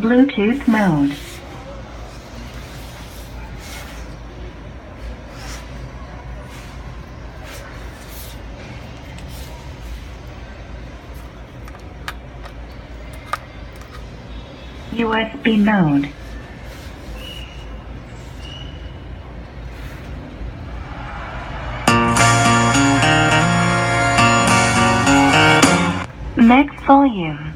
Bluetooth mode. USB mode. Max volume.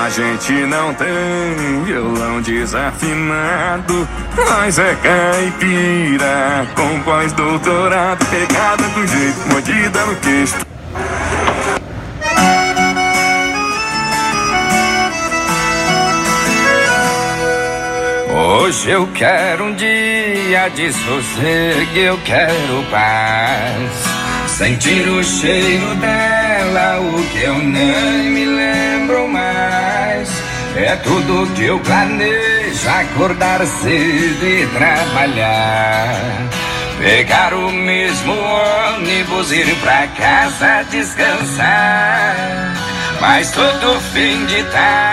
A gente não tem violão desafinado, mas é caipira com pós-doutorado, pegada do jeito, mordida no queixo. Hoje eu quero um dia de sossego, eu quero paz, sentir o cheiro dela, o que eu nem me lembro mais. É tudo que eu planejo, acordar cedo e trabalhar, pegar o mesmo ônibus, ir pra casa descansar, mas todo fim de tarde